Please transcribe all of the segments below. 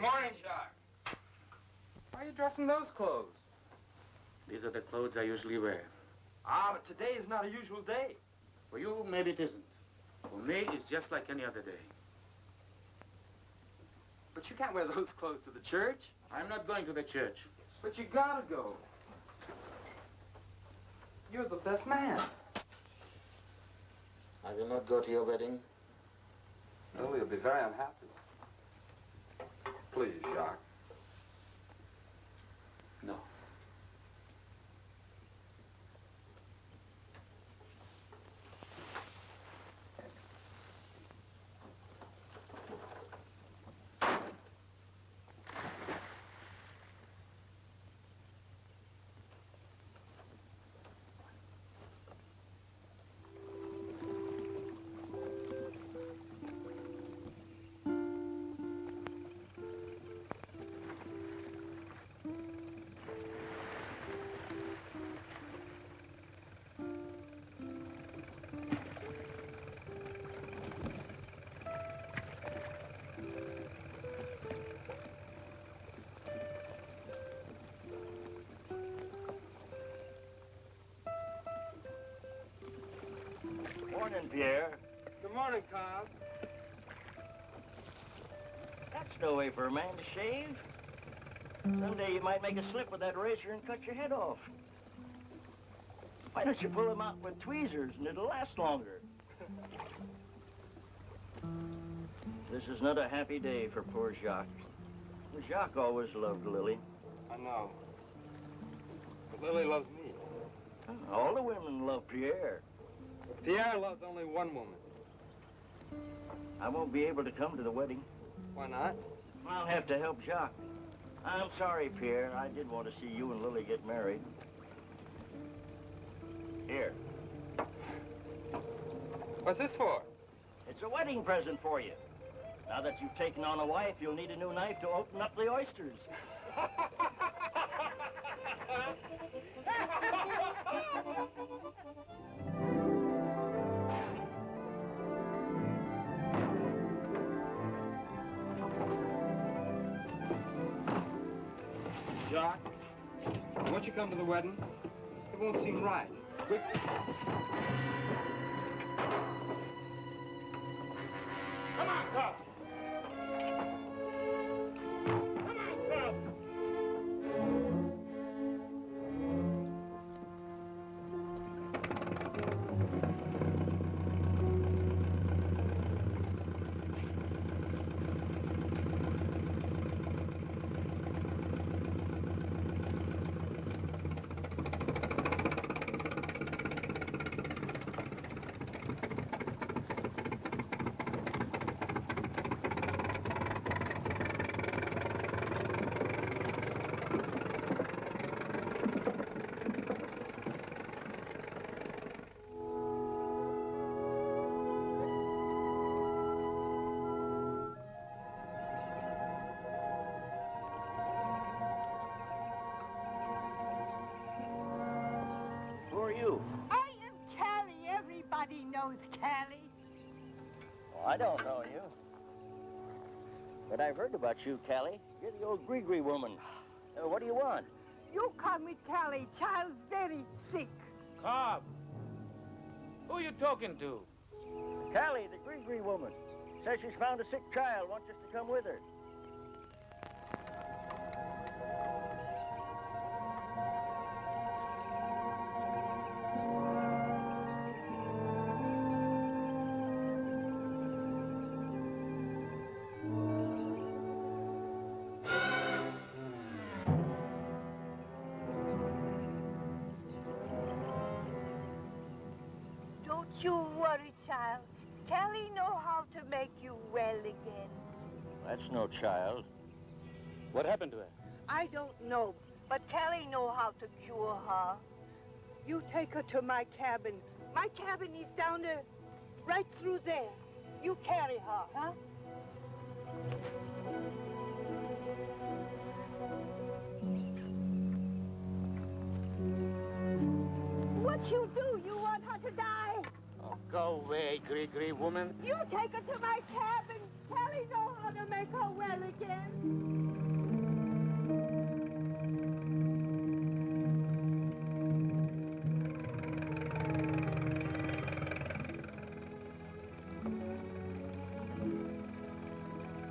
Morning, Jacques. Why are you dressing those clothes? These are the clothes I usually wear. Ah, but today is not a usual day. For you, maybe it isn't. For me, it's just like any other day. But you can't wear those clothes to the church. I'm not going to the church. But you gotta go. You're the best man. I will not go to your wedding. Lily will be very unhappy. Please, Jacques. No. Morning, Pierre. Good morning, Cobb. That's no way for a man to shave. Someday you might make a slip with that razor and cut your head off. Why don't you pull them out with tweezers and it'll last longer? This is not a happy day for poor Jacques. Jacques always loved Lily. I know. But Lily loves me. All the women love Pierre. But Pierre loves only one woman. I won't be able to come to the wedding. Why not? I'll have to help Jacques. I'm sorry, Pierre. I did want to see you and Lily get married. Here. What's this for? It's a wedding present for you. Now that you've taken on a wife, you'll need a new knife to open up the oysters. And once you come to the wedding, it won't seem right. Quick. Come on, Cub. Come on, Cub. Knows Callie. Well, I don't know you. But I've heard about you, Callie. You're the old Gree woman. What do you want? You come with Callie. Child very sick. Cobb. Who are you talking to? Callie, the Gree woman. Says she's found a sick child. Wants us to come with her. You worry, child. Callie know how to make you well again. That's no child. What happened to her? I don't know, but Callie know how to cure her. You take her to my cabin. My cabin is down there, right through there. You carry her, huh? What you do? You want her to die? Oh, go away, Gree woman. You take her to my cabin. Callie know how to make her well again.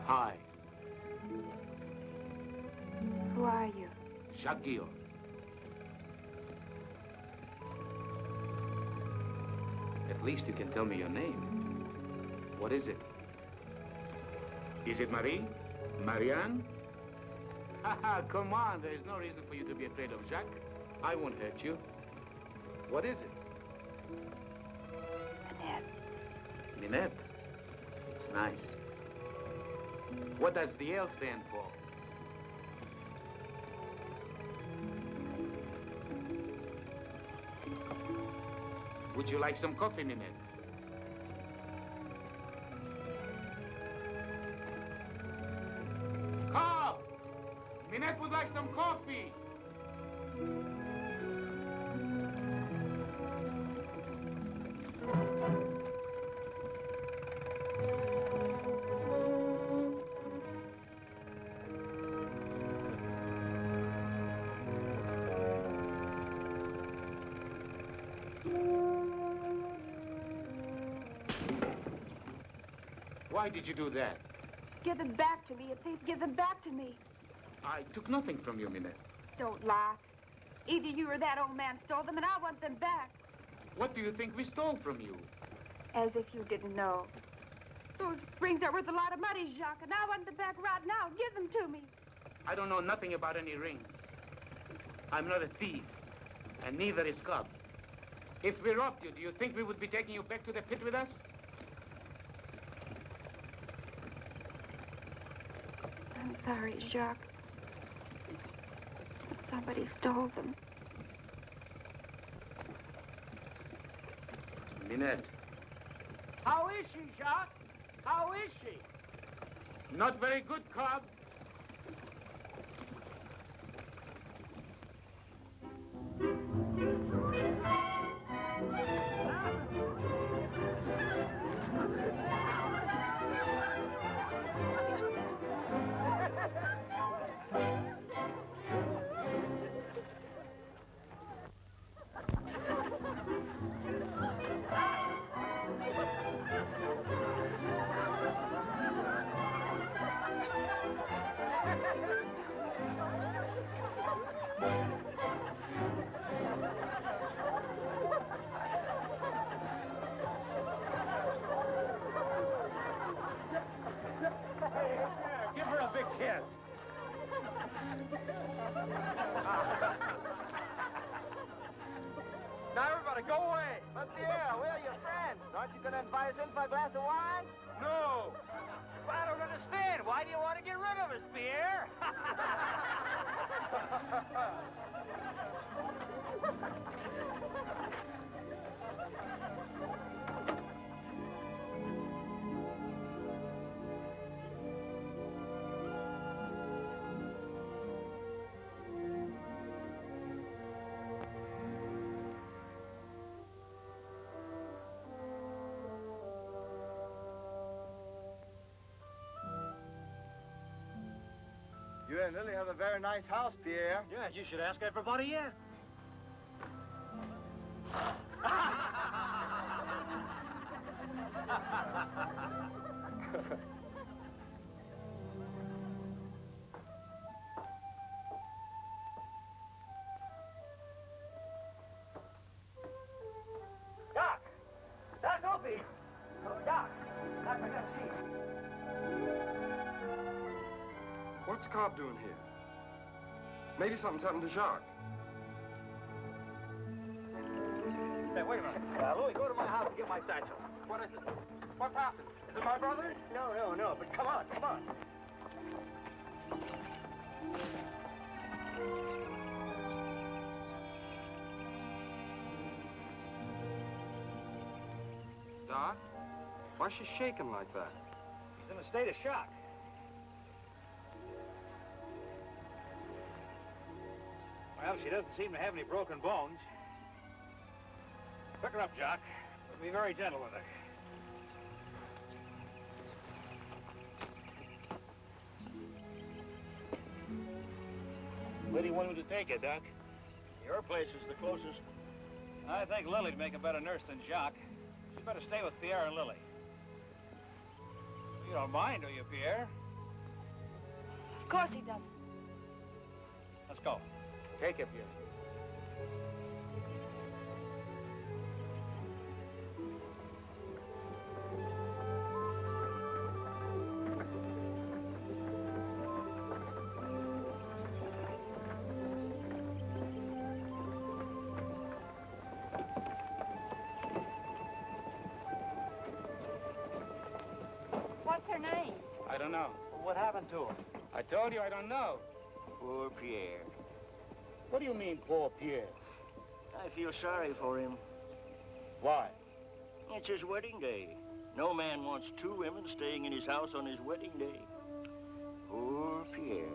Hi. Who are you? Jacques Guillaume. At least you can tell me your name. What is it? Is it Marie? Marianne? Haha, come on. There is no reason for you to be afraid of Jacques. I won't hurt you. What is it? Annette. Minette. It's nice. What does the L stand for? Would you like some coffee, Minette? Cobb! Minette would like some coffee. Why did you do that? Give them back to me. Please give them back to me. I took nothing from you, Minette. Don't lie. Either you or that old man stole them, and I want them back. What do you think we stole from you? As if you didn't know. Those rings are worth a lot of money, Jacques, and I want them back right now. Give them to me. I don't know nothing about any rings. I'm not a thief, and neither is Cobb. If we robbed you, do you think we would be taking you back to the pit with us? I'm sorry, Jacques. But somebody stole them. Minette. How is she, Jacques? How is she? Not very good, Cobb. us in for a glass of wine? No! Well, I don't understand. Why do you want to get rid of us, Pierre? You and Lily have a very nice house, Pierre. Yes, you should ask everybody here. Doc! Doc Opie! Oh, Doc! Doc, I gotta see you. What's Cobb doing here? Maybe something's happened to Jacques. Hey, wait a minute. Louis, go to my house and get my satchel. What is it? What's happened? Is it my brother? No, but come on, come on. Doc? Why's she shaking like that? He's in a state of shock. Well, she doesn't seem to have any broken bones. Pick her up, Jock. But be very gentle with her. Where do you want me to take her, Doc? Your place is the closest. I think Lily'd make a better nurse than Jacques. She'd better stay with Pierre and Lily. You don't mind, do you, Pierre? Of course he doesn't. Let's go. Take her, Pierre. What's her name? I don't know. What happened to him? I told you I don't know. Poor Pierre. What do you mean, poor Pierre? I feel sorry for him. Why? It's his wedding day. No man wants two women staying in his house on his wedding day. Poor Pierre.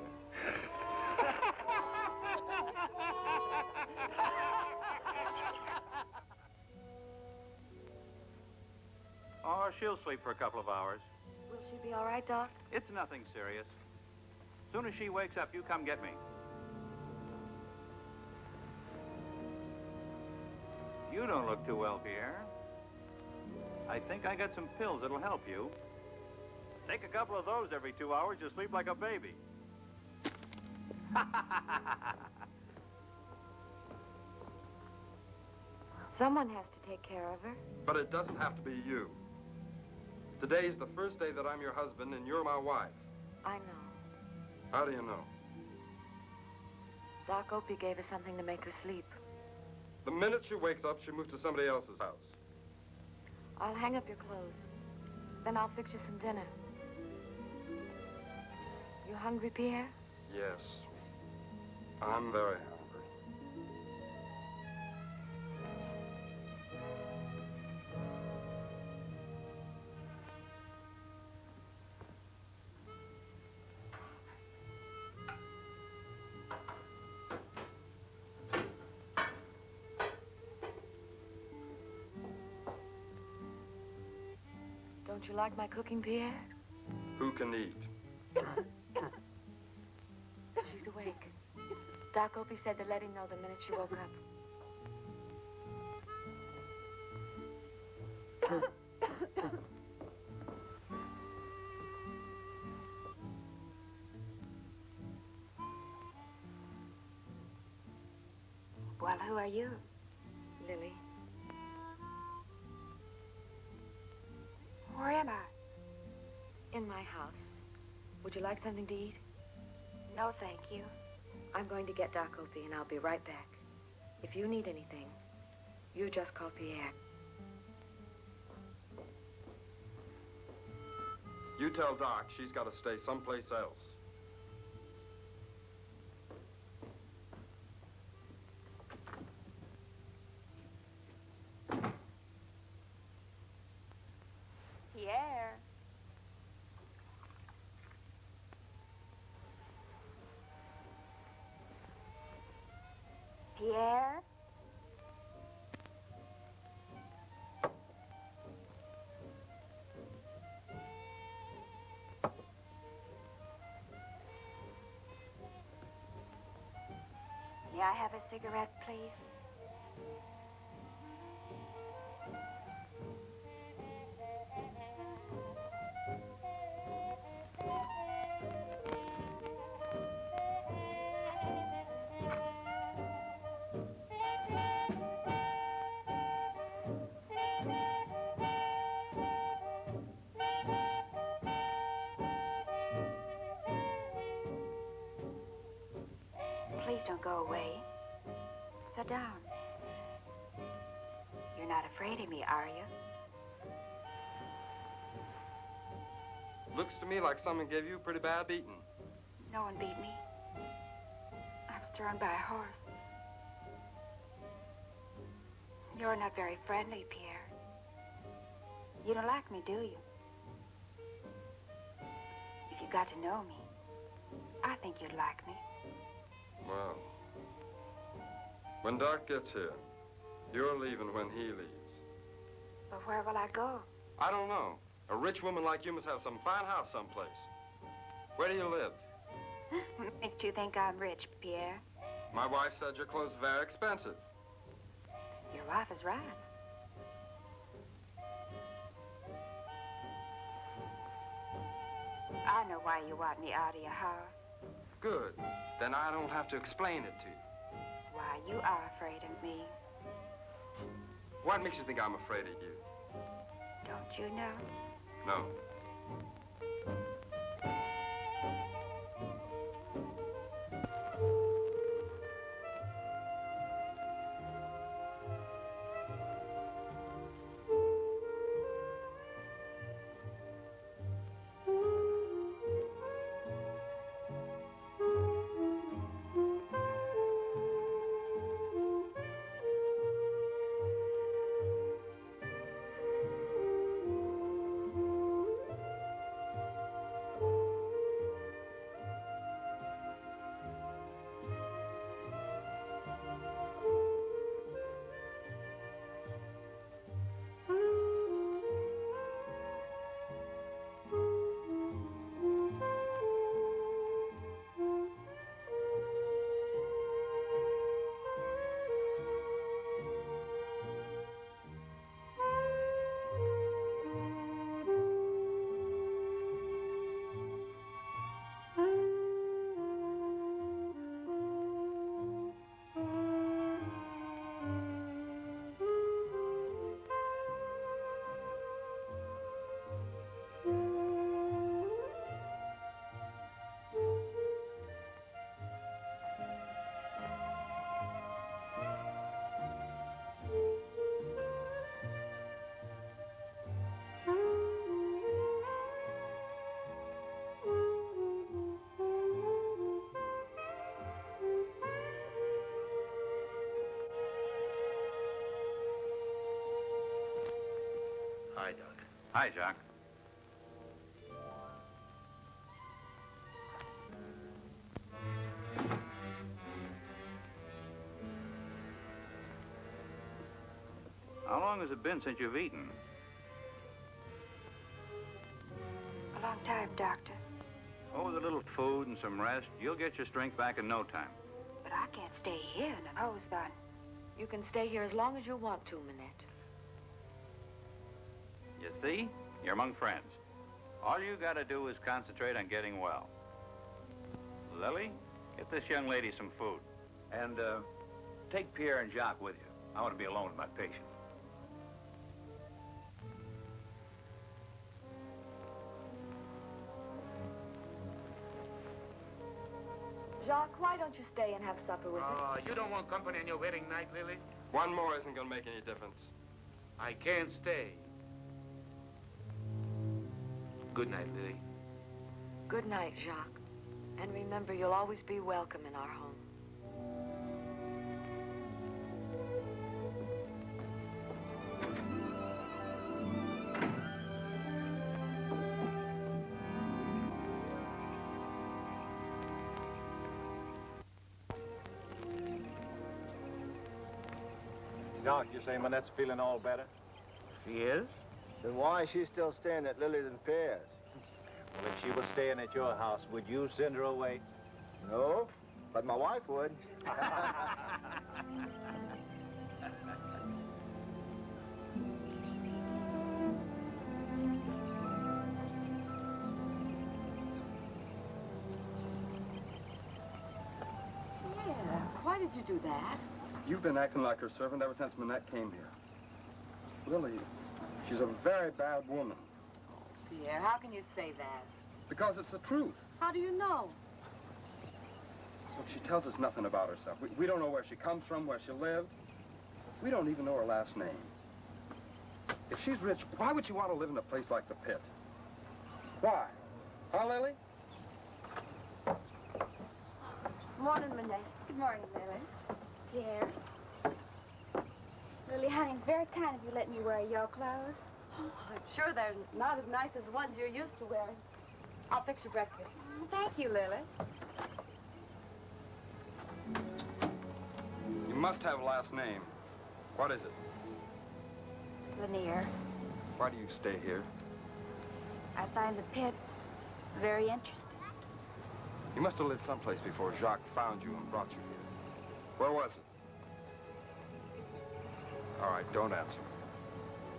Oh, she'll sleep for a couple of hours. Will she be all right, Doc? It's nothing serious. As soon as she wakes up, you come get me. You don't look too well, Pierre. I think I got some pills that'll help you. Take a couple of those every 2 hours, you'll sleep like a baby. Someone has to take care of her. But it doesn't have to be you. Today's the first day that I'm your husband and you're my wife. I know. How do you know? Doc Opie gave her something to make her sleep. The minute she wakes up, she moves to somebody else's house. I'll hang up your clothes. Then I'll fix you some dinner. You hungry, Pierre? Yes. I'm very hungry. Don't you like my cooking, Pierre? Who can eat? She's awake. Doc Opie said to let him know the minute she woke up. Well, who are you? Lily. Where am I? In my house. Would you like something to eat? No, thank you. I'm going to get Doc Opie, and I'll be right back. If you need anything, you just call Pierre. You tell Doc she's got to stay someplace else. Pierre. Pierre? May I have a cigarette, please? Please don't go away. Sit down. You're not afraid of me, are you? Looks to me like someone gave you a pretty bad beating. No one beat me. I was thrown by a horse. You're not very friendly, Pierre. You don't like me, do you? If you got to know me, I think you'd like me. Well, when Doc gets here, you're leaving when he leaves. But where will I go? I don't know. A rich woman like you must have some fine house someplace. Where do you live? Makes you think I'm rich, Pierre. My wife said your clothes are very expensive. Your wife is right. I know why you want me out of your house. Good. Then I don't have to explain it to you. Why, you are afraid of me. What makes you think I'm afraid of you? Don't you know? No. Hi, Doc. Hi, Jock. How long has it been since you've eaten? A long time, Doctor. Oh, with a little food and some rest, you'll get your strength back in no time. But I can't stay here in a hose gun. You can stay here as long as you want to, Minette. You see? You're among friends. All you gotta do is concentrate on getting well. Lily, get this young lady some food. And, take Pierre and Jacques with you. I want to be alone with my patient. Jacques, why don't you stay and have supper with us? Oh, you don't want company on your wedding night, Lily? One more isn't going to make any difference. I can't stay. Good night, Lily. Good night, Jacques. And remember, you'll always be welcome in our home. Doc, you say Manette's feeling all better? She is? Then why is she still staying at Lily's and Pierre's? Well, if she was staying at your house, would you send her away? No, but my wife would. Yeah, why did you do that? You've been acting like her servant ever since Manette came here. Lily, she's a very bad woman. Pierre, how can you say that? Because it's the truth. How do you know? Look, she tells us nothing about herself. We don't know where she comes from, where she lived. We don't even know her last name. If she's rich, why would she want to live in a place like the Pit? Why? Huh, Lily? Morning, Manette. Good morning, Lily. Pierre. Lily, honey, it's very kind of you letting me wear your clothes. Oh, I'm sure they're not as nice as the ones you're used to wearing. I'll fix your breakfast. Thank you, Lily. You must have a last name. What is it? Lanier. Why do you stay here? I find the Pit very interesting. You must have lived someplace before Jacques found you and brought you here. Where was it? All right, don't answer.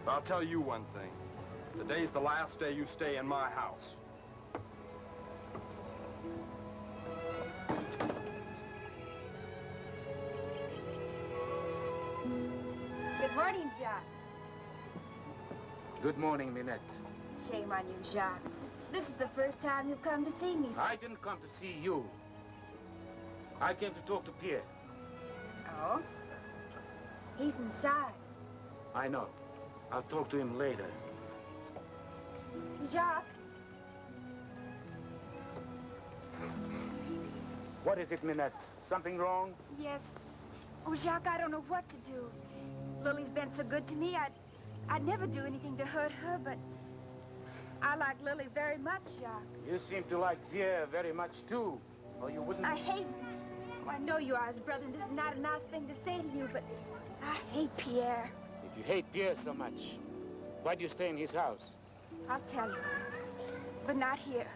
But I'll tell you one thing. Today's the last day you stay in my house. Good morning, Jacques. Good morning, Minette. Shame on you, Jacques. This is the first time you've come to see me. I didn't come to see you. I came to talk to Pierre. Oh? He's inside. I know. I'll talk to him later. Jacques, What is it, Minette? Something wrong? yes. Oh, Jacques, I don't know what to do. Lily's been so good to me, I'd never do anything to hurt her, but I like Lily very much, Jacques. You seem to like Pierre very much, too. Or you wouldn't... I hate him. Oh, I know you are his brother, and this is not a nice thing to say to you, but I hate Pierre. If you hate Pierre so much, why do you stay in his house? I'll tell you, but not here.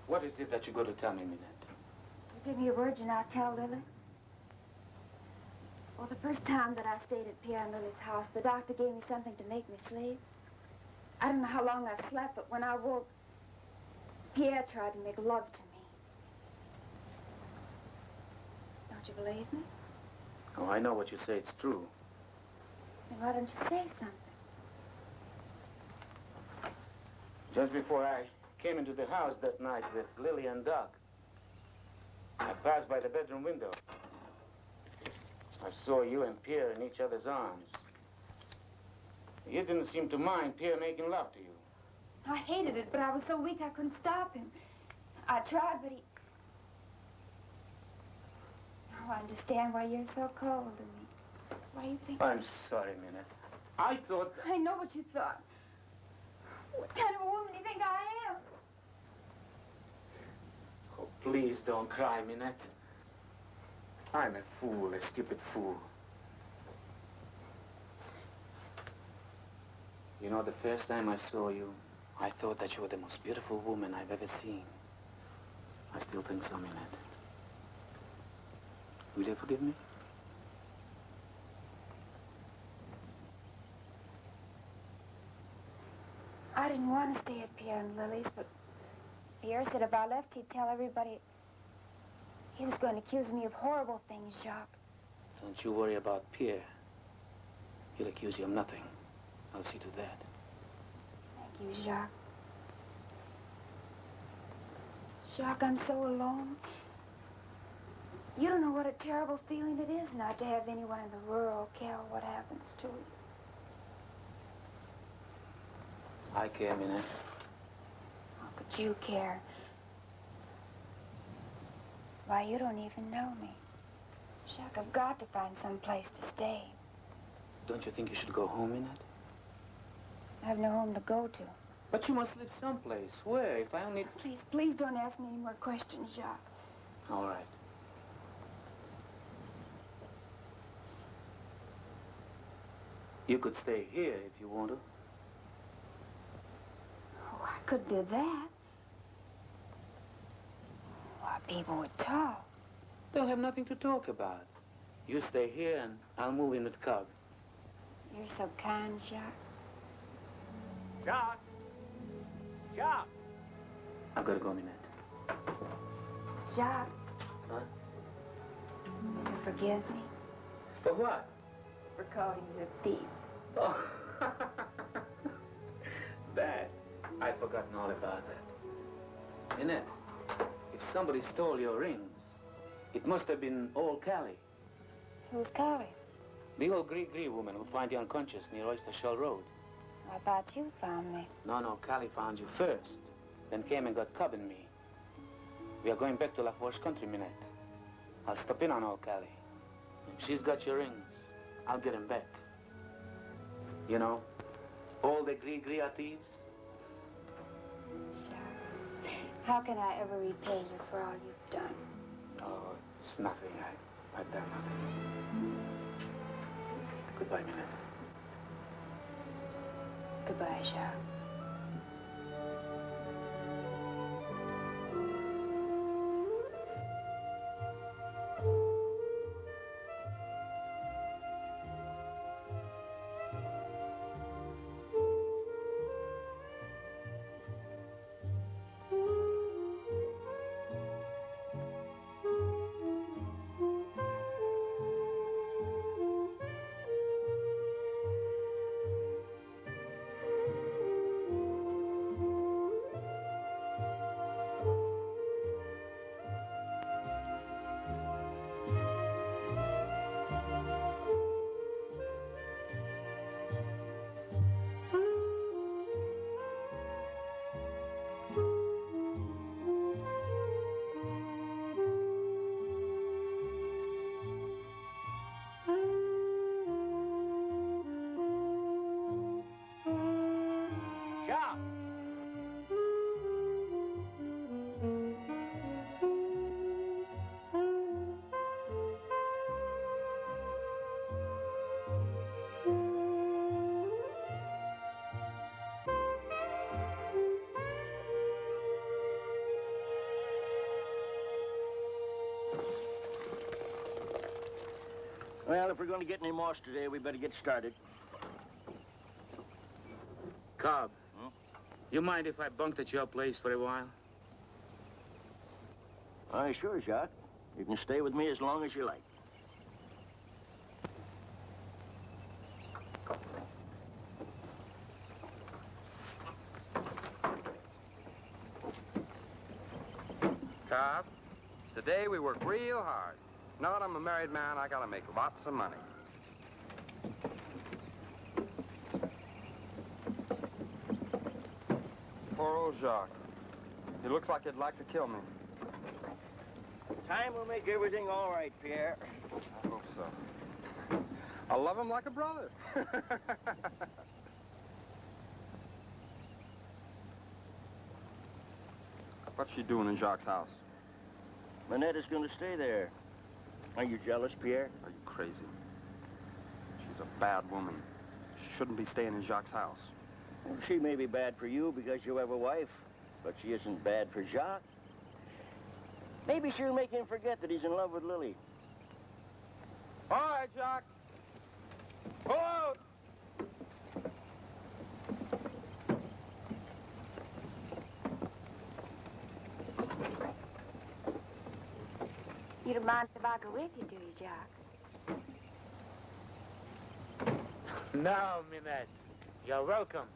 What is it that you're going to tell me, Minette? You give me your word and I'll tell Lily. Well, the first time that I stayed at Pierre and Lily's house, the doctor gave me something to make me sleep. I don't know how long I slept, but when I woke, Pierre tried to make love to me. Don't you believe me? Oh, I know what you say. It's true. Then why don't you say something? Just before I came into the house that night with Lily and Doc, I passed by the bedroom window. I saw you and Pierre in each other's arms. You didn't seem to mind Pierre making love to you. I hated it, but I was so weak I couldn't stop him. I tried, but he... Now I understand why you're so cold to me. Why you think... I'm sorry, Minette. I thought... I know what you thought. What kind of a woman do you think I am? Oh, please don't cry, Minette. I'm a fool, a stupid fool. You know, the first time I saw you, I thought that you were the most beautiful woman I've ever seen. I still think so, Minette. Will you forgive me? I didn't want to stay at Pierre and Lily's, but Pierre said if I left, he'd tell everybody. He was going to accuse me of horrible things, Jacques. Don't you worry about Pierre. He'll accuse you of nothing. I'll see to that. Thank you, Jacques. Jacques, I'm so alone. You don't know what a terrible feeling it is not to have anyone in the world care what happens to you. I care, Minette. How could you care? Why, you don't even know me. Jacques, I've got to find some place to stay. Don't you think you should go home, Minette? I have no home to go to. But you must live someplace. Where? If I only... Please, please don't ask me any more questions, Jacques. All right. You could stay here if you want to. Oh, I could do that. Why, people would talk. They'll have nothing to talk about. You stay here and I'll move in with Cub. You're so kind, Jacques. Jacques! Jacques! I've got to go, Minette. Jacques. Huh? Will you forgive me For what? for calling you a thief? Oh. That. I'd forgotten all about that. Minette, if somebody stole your rings, it must have been old Callie. Who's Callie? The old Gree woman who found you unconscious near Oyster Shell Road. I thought you found me. No, Callie found you first, then came and got Cub and me. We are going back to La Forge country, Minette. I'll stop in on old Callie. If she's got your rings, I'll get them back. You know, all the Gree are thieves. Jacques, how can I ever repay you for all you've done? Oh, it's nothing. I've done nothing. Goodbye, Minette. Goodbye, Jacques. Well, if we're going to get any moss today, we better get started. Cobb, you mind if I bunked at your place for a while? Aye, sure, Jacques. You can stay with me as long as you like. Cobb, today we work real hard. Now that I'm a married man, I gotta make lots of money. Poor old Jacques. He looks like he'd like to kill me. Time will make everything all right, Pierre. I hope so. I love him like a brother. What's she doing in Jacques' house? Minette is going to stay there. Are you jealous, Pierre? Are you crazy? She's a bad woman. She shouldn't be staying in Jacques' house. Well, she may be bad for you because you have a wife, but she isn't bad for Jacques. Maybe she'll make him forget that he's in love with Lily. right, Jock. Pull out. You don't mind if I go with you, do you, Jock? No, Minette. You're welcome.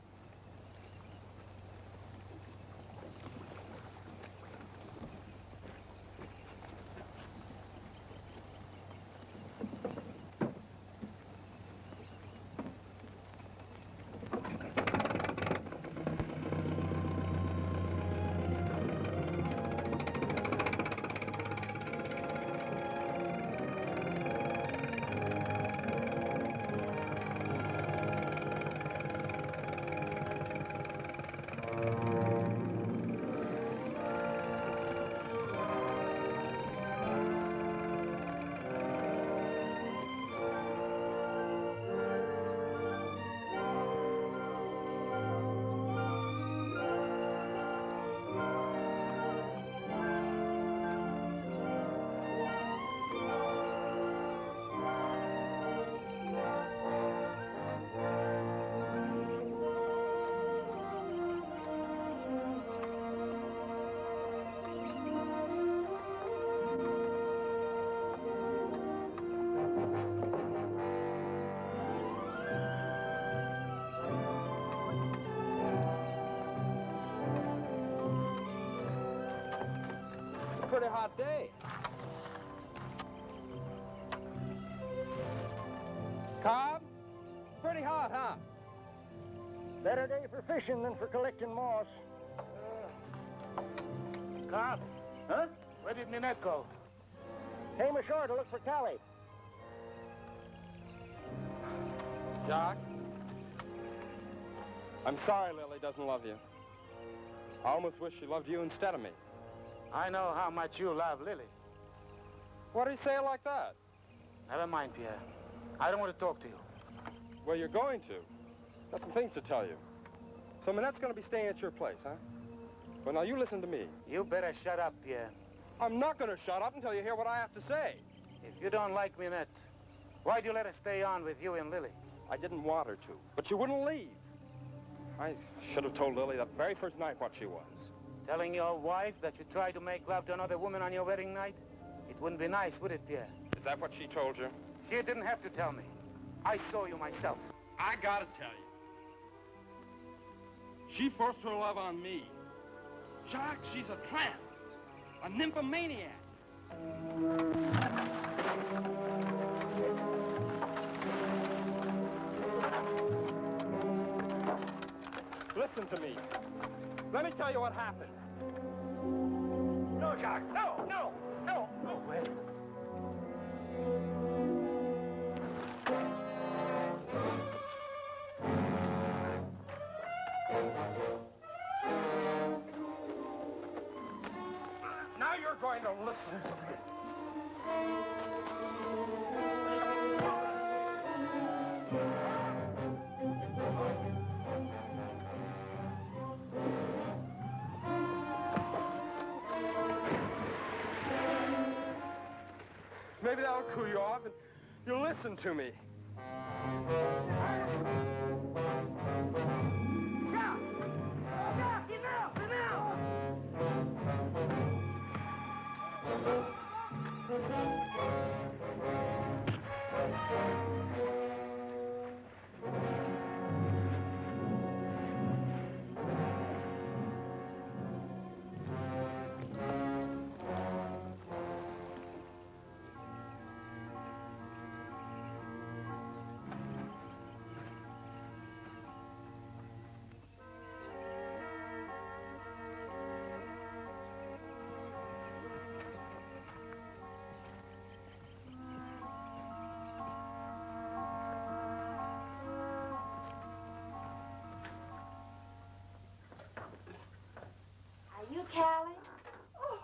Pretty hot day. Cobb? Pretty hot, huh? Better day for fishing than for collecting moss. Cobb? Huh? Where did Minette go? Came ashore to look for Callie. Jock? I'm sorry Lily doesn't love you. I almost wish she loved you instead of me. I know how much you love Lily. What do you say it like that? Never mind, Pierre. I don't want to talk to you. Well, you're going to. Got some things to tell you. So Minette's going to be staying at your place, huh? Well, now you listen to me. You better shut up, Pierre. I'm not going to shut up until you hear what I have to say. If you don't like Minette, why'd you let her stay on with you and Lily? I didn't want her to, but she wouldn't leave. I should have told Lily that very first night what she was. Telling your wife that you tried to make love to another woman on your wedding night? It wouldn't be nice, would it, Pierre? Is that what she told you? She didn't have to tell me. I saw you myself. I gotta tell you. She forced her love on me. Jock, she's a tramp. A nymphomaniac. Listen to me. Let me tell you what happened. No, Jock, no, no, no, no way. Now you're going to listen to me. Maybe that'll cool you off and you'll listen to me. Stop! Stop! Get out! Get out! Are you Callie? Oh,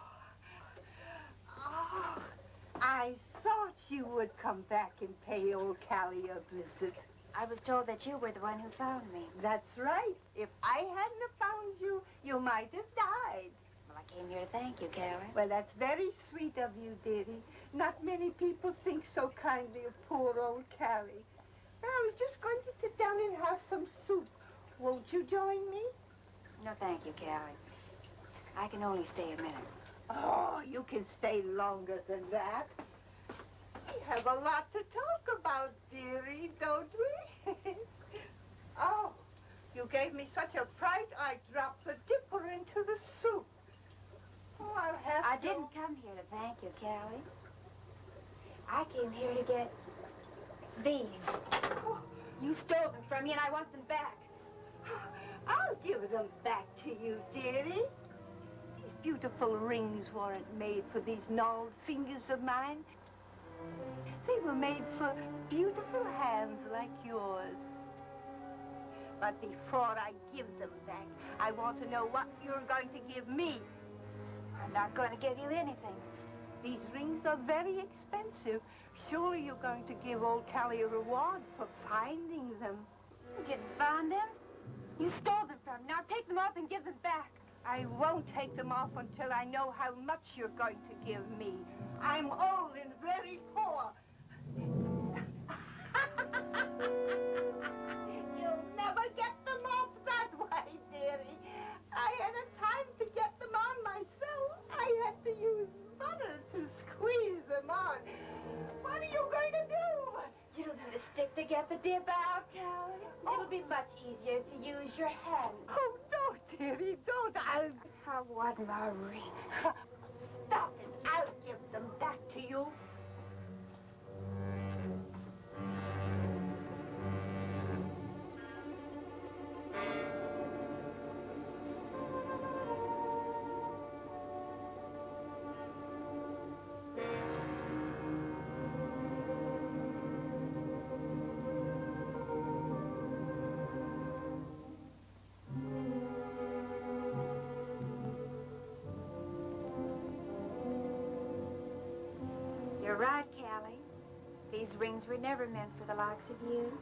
I thought you would come back and pay old Callie a visit. I was told that you were the one who found me. That's right. If I hadn't have found you, you might have died. Well, I came here to thank you, Callie. Well, that's very sweet of you, dearie. Not many people think so kindly of poor old Callie. I was just going to sit down and have some soup. Won't you join me? No, thank you, Callie. I can only stay a minute. Oh, you can stay longer than that. We have a lot to talk about, dearie, don't we? Oh, you gave me such a fright, I dropped the dipper into the soup. Oh, I'll have I to... didn't come here to thank you, Callie. I came here to get these. Oh, You stole them from me, and I want them back. I'll give them back to you, dearie. These beautiful rings weren't made for these gnarled fingers of mine. They were made for beautiful hands like yours. But before I give them back, I want to know what you're going to give me. I'm not going to give you anything. These rings are very expensive. Surely you're going to give old Callie a reward for finding them. You didn't find them. You stole them from me. Now take them off and give them back. I won't take them off until I know how much you're going to give me. I'm old and very poor. You'll never get them off that way, dearie. I hadn't time to get them on myself. I had to use butter to squeeze them on. What are you going to do? You don't need a stick to get the dip out, Callie. It'll be much easier if you use your hand. Oh, don't, dearie, don't. I want my rings. Stop it. I'll give them back to you. You're right, Callie. These rings were never meant for the likes of you.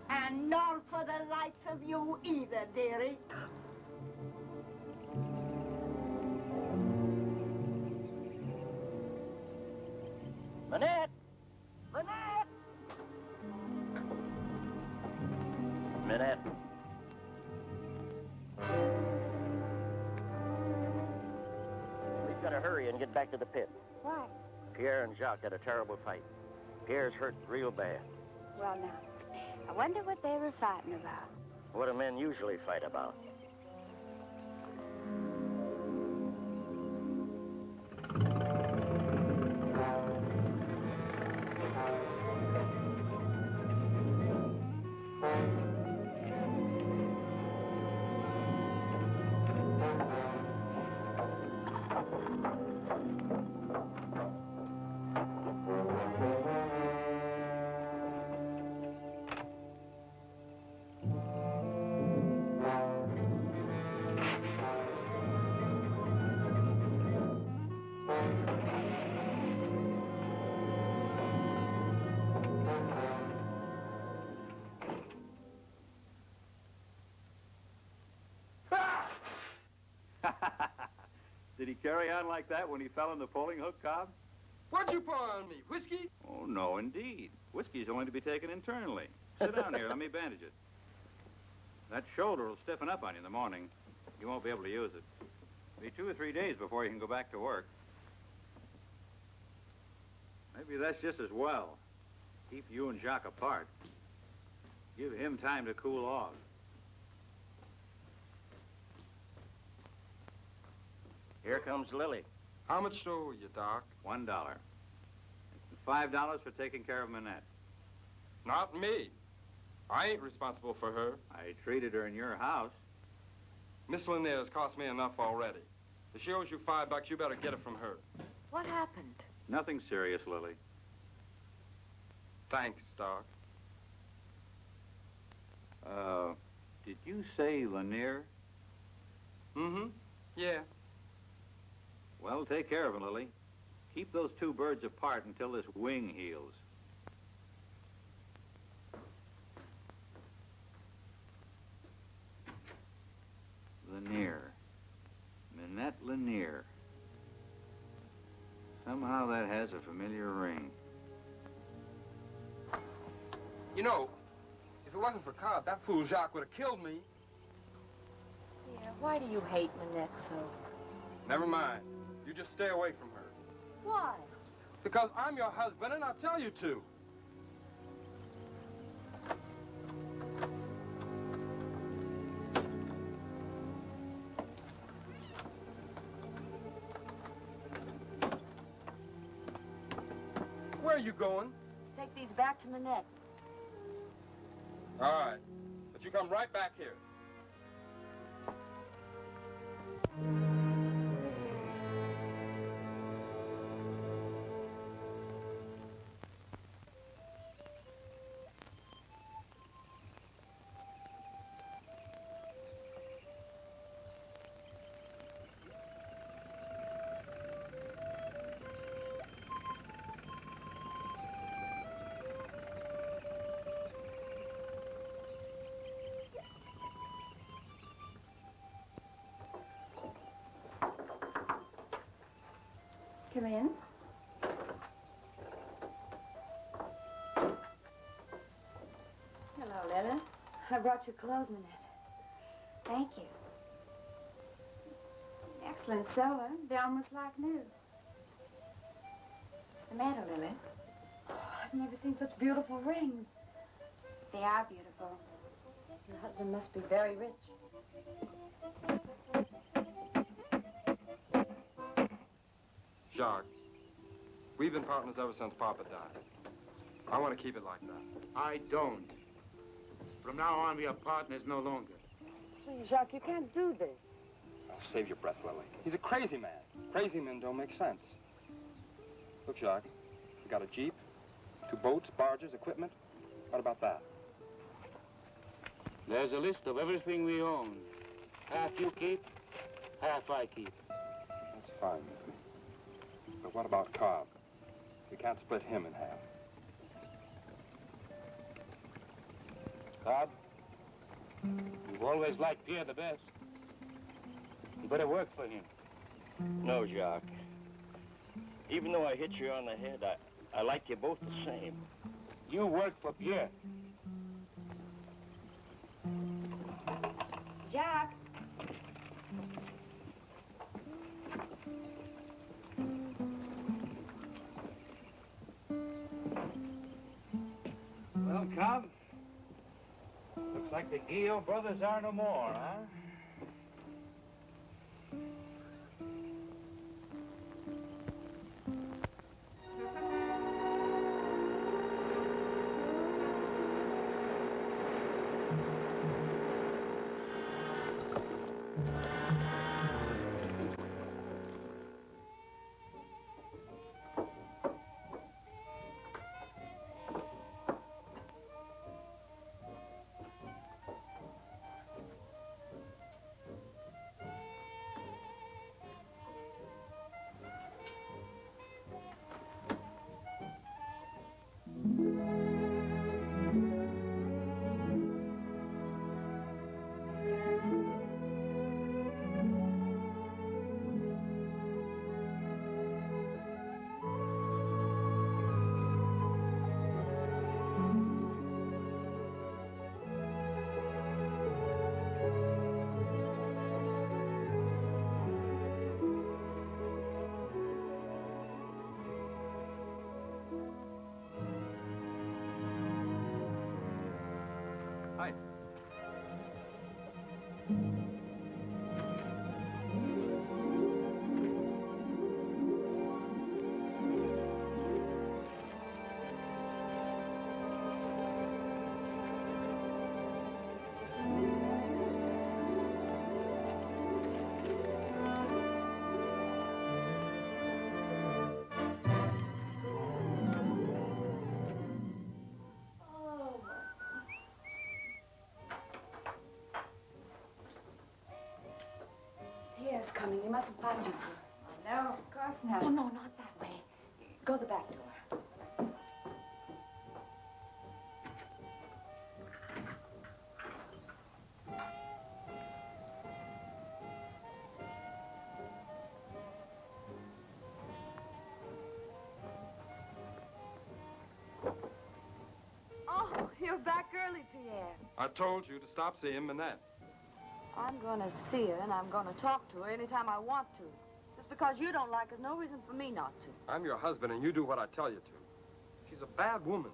And nor for the likes of you either, dearie. Manette! Manette! Manette. We've got to hurry and get back to the pit. Why? Pierre and Jacques had a terrible fight. Pierre's hurt real bad. Well, now, I wonder what they were fighting about. What do men usually fight about? Did he carry on like that when he fell in the polling hook, Cobb? What'd you pour on me? Whiskey? Oh, no, indeed. Whiskey's only to be taken internally. Sit down here. Let me bandage it. That shoulder will stiffen up on you in the morning. You won't be able to use it. It'll be 2 or 3 days before you can go back to work. Maybe that's just as well. Keep you and Jacques apart. Give him time to cool off. Here comes Lily. How much do I owe you, Doc? $1. $5 for taking care of Manette. Not me. I ain't responsible for her. I treated her in your house. Miss Lanier's cost me enough already. If she owes you $5, you better get it from her. What happened? Nothing serious, Lily. Thanks, Doc. Did you say Lanier? Mm-hmm. Yeah. Well, take care of him, Lily. Keep those two birds apart until this wing heals. Lanier. Minette Lanier. Somehow that has a familiar ring. You know, if it wasn't for Cobb, that fool Jacques would have killed me. Yeah, why do you hate Manette so? Never mind. You just stay away from her. Why? Because I'm your husband and I'll tell you to. Where are you going? Take these back to Manette. All right. But you come right back here. Come in. Hello, Lila. I brought you clothes, Manette. Thank you. Excellent sewing. They're almost like new. What's the matter, Lily? Oh, I've never seen such beautiful rings. They are beautiful. Your husband must be very rich. Jacques, we've been partners ever since Papa died. I want to keep it like that. I don't. From now on, we are partners no longer. Please, Jacques, you can't do this. Oh, save your breath, Lily. He's a crazy man. Crazy men don't make sense. Look, Jacques, we got a Jeep, 2 boats, barges, equipment. What about that? There's a list of everything we own. Half you keep, half I keep. That's fine with me. But what about Cobb? We can't split him in half. Cobb, you've always liked Pierre the best. You better work for him. No, Jacques. Even though I hit you on the head, I like you both the same. You work for Pierre. Jacques. Well, Cobb, looks like the Guillaume brothers are no more, huh? Hi. Pierre's coming. He mustn't find you. No, of course not. Oh, no, not that way. Go the back door. early, Pierre. I told you to stop seeing Minette. I'm going to see her, and I'm going to talk to her anytime I want to. Just because you don't like her, no reason for me not to. I'm your husband, and you do what I tell you to. She's a bad woman.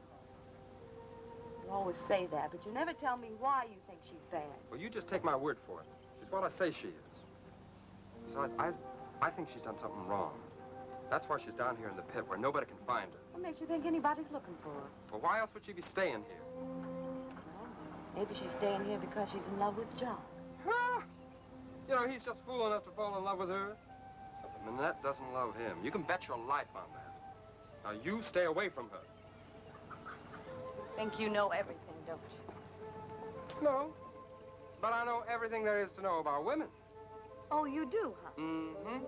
You always say that, but you never tell me why you think she's bad. Well, you just take my word for it. She's what I say she is. Besides, I think she's done something wrong. That's why she's down here in the pit where nobody can find her. What makes you think anybody's looking for her? Well, why else would she be staying here? Well, maybe she's staying here because she's in love with Jock. Huh? You know, he's just fool enough to fall in love with her. But Minette doesn't love him. You can bet your life on that. Now, you stay away from her. Think you know everything, don't you? No. But I know everything there is to know about women. Oh, you do, huh? Mm-hmm.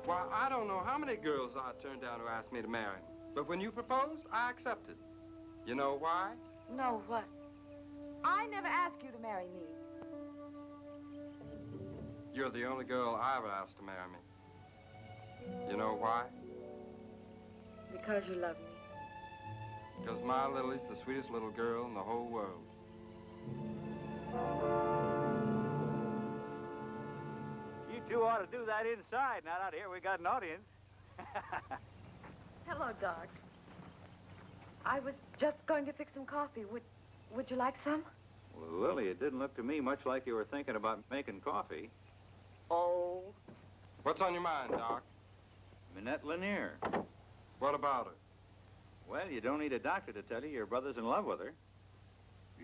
Why, I don't know how many girls I turned down who asked me to marry. But when you proposed, I accepted. You know why? No, what? I never asked you to marry me. You're the only girl I ever asked to marry me. You know why? Because you love me. Because my Lily's the sweetest little girl in the whole world. You two ought to do that inside, not out here. We got an audience. Hello, Doc. I was just going to fix some coffee. Would you like some? Well, Lily, it didn't look to me much like you were thinking about making coffee. Oh? What's on your mind, Doc? Minette Lanier. What about her? Well, you don't need a doctor to tell you your brother's in love with her.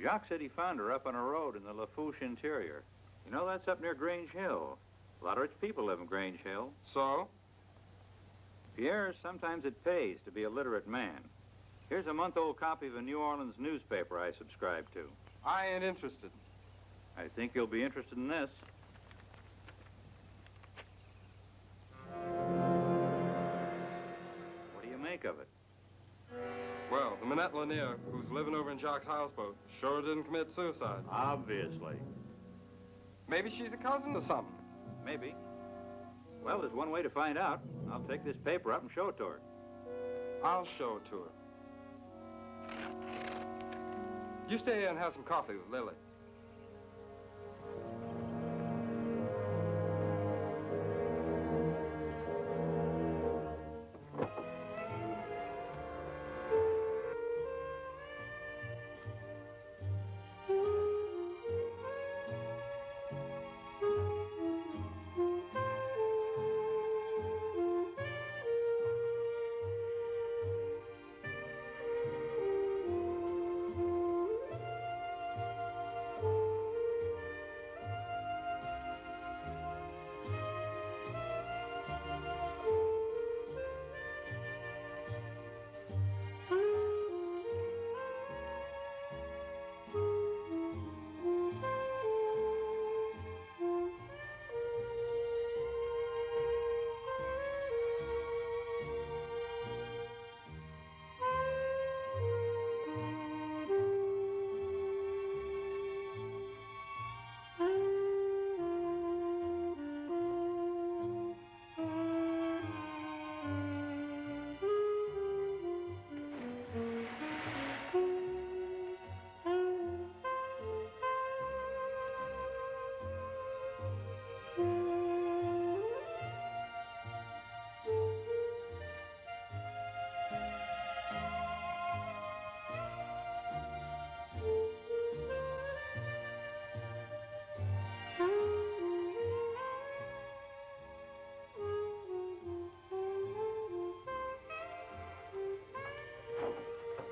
Jacques said he found her up on a road in the Lafourche interior. You know, that's up near Grange Hill. A lot of rich people live in Grange Hill. So? Pierre, sometimes it pays to be a literate man. Here's a month-old copy of a New Orleans newspaper I subscribe to. I ain't interested. I think you'll be interested in this. What do you make of it? Well, the Minette Lanier, who's living over in Jacques' houseboat, sure didn't commit suicide. Obviously. Maybe she's a cousin or something. Maybe. Well, there's one way to find out. I'll take this paper up and show it to her. I'll show it to her. You stay here and have some coffee with Lily.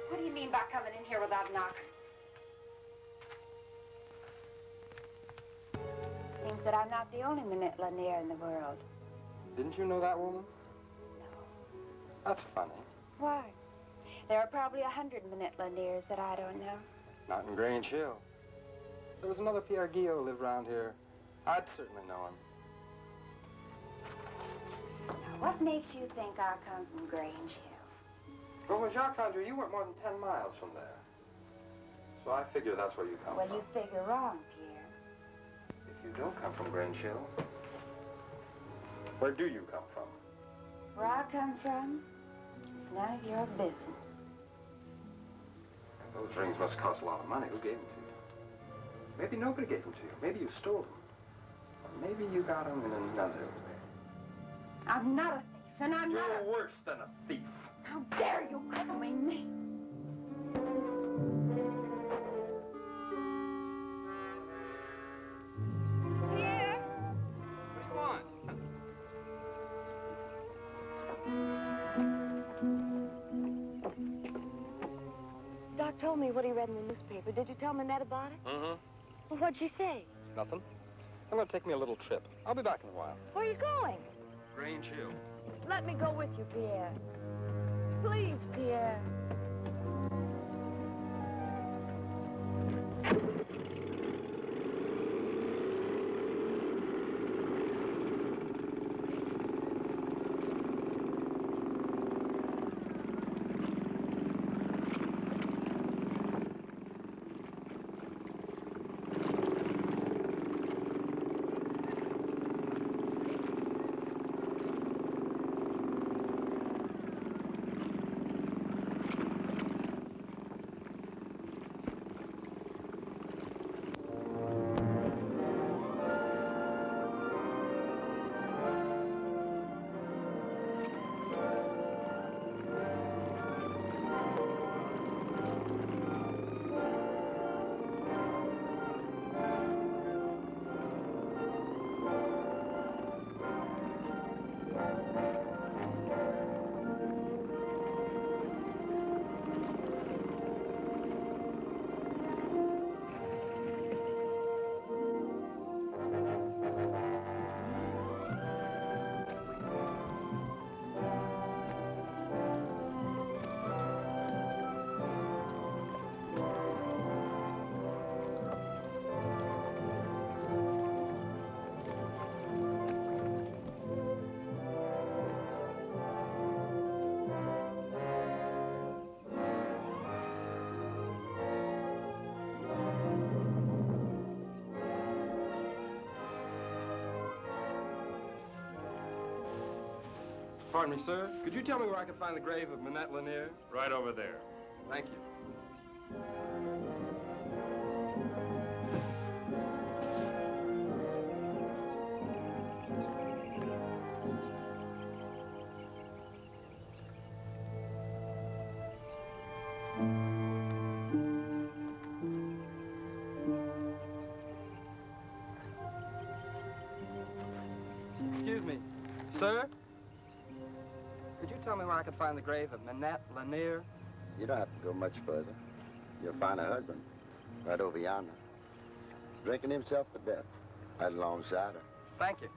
What do you mean by coming in here without a knock? Seems that I'm not the only Minette Lanier in the world. Didn't you know that woman? No. That's funny. Why? There are probably 100 Minette Laniers that I don't know. Not in Grange Hill. There was another Pierre Guillot lived around here. I'd certainly know him. Now, what makes you think I come from Grange Hill? Well, when Jacques found you weren't more than 10 miles from there. So I figure that's where you come Well, from. you figure wrong, Pierre. If you don't come from Grange Hill, where do you come from? Where I come from, it's none of your business. Those rings must cost a lot of money. Who gave them to you? Maybe nobody gave them to you. Maybe you stole them. Or maybe you got them in another way. I'm not a thief, and I'm not You're worse than a thief. How dare you call me me? What do you want? Doc told me what he read in the newspaper. Did you tell Manette about it? Mm-hmm. Well, what'd she say? Nothing. I'm going to take me a little trip. I'll be back in a while. Where are you going? Grange Hill. Let me go with you, Pierre. Please, Pierre. Pardon me, sir. Could you tell me where I can find the grave of Manette Lanier? Right over there. Thank you. Excuse me. Sir? Could you tell me where I can find the grave of Manette Lanier? You don't have to go much further. You'll find her husband right over yonder, drinking himself to death right alongside her. Thank you.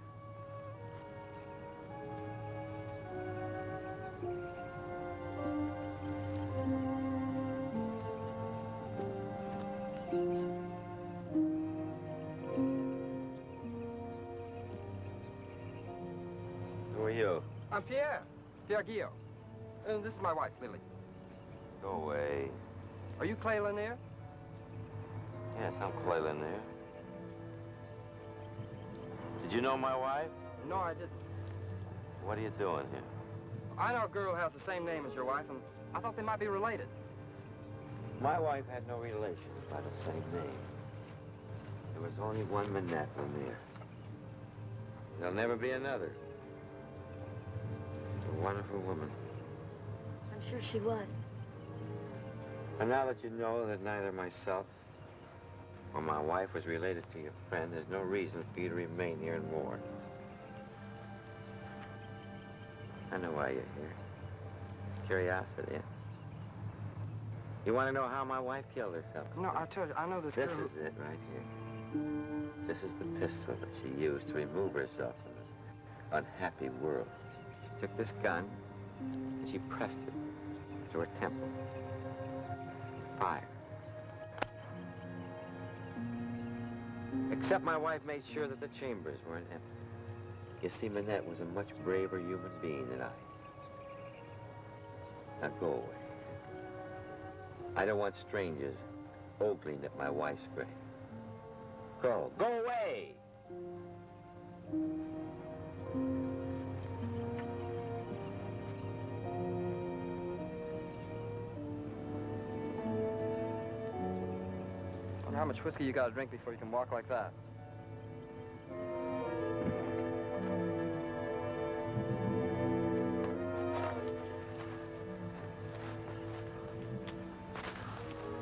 Who are you? I'm Pierre. Pierre Guillot. And this is my wife, Lily. Go away. Are you Clay Lanier? Yes, I'm Clay Lanier. Did you know my wife? No, I didn't. What are you doing here? I know a girl who has the same name as your wife, and I thought they might be related. My wife had no relations by the same name. There was only one Manette Lanier. There'll never be another. She's a wonderful woman. I'm sure she was. And now that you know that neither myself or my wife was related to your friend, there's no reason for you to remain here in Ward. I know why you're here. Curiosity. You want to know how my wife killed herself? No, I told you, I know this This girl. is it right here. This is the pistol that she used to remove herself from this unhappy world. She took this gun and she pressed it to her temple. Fire. Except my wife made sure that the chambers weren't empty. You see, Manette was a much braver human being than I. Now go away. I don't want strangers ogling at my wife's grave. Go away! How much whiskey you got to drink before you can walk like that?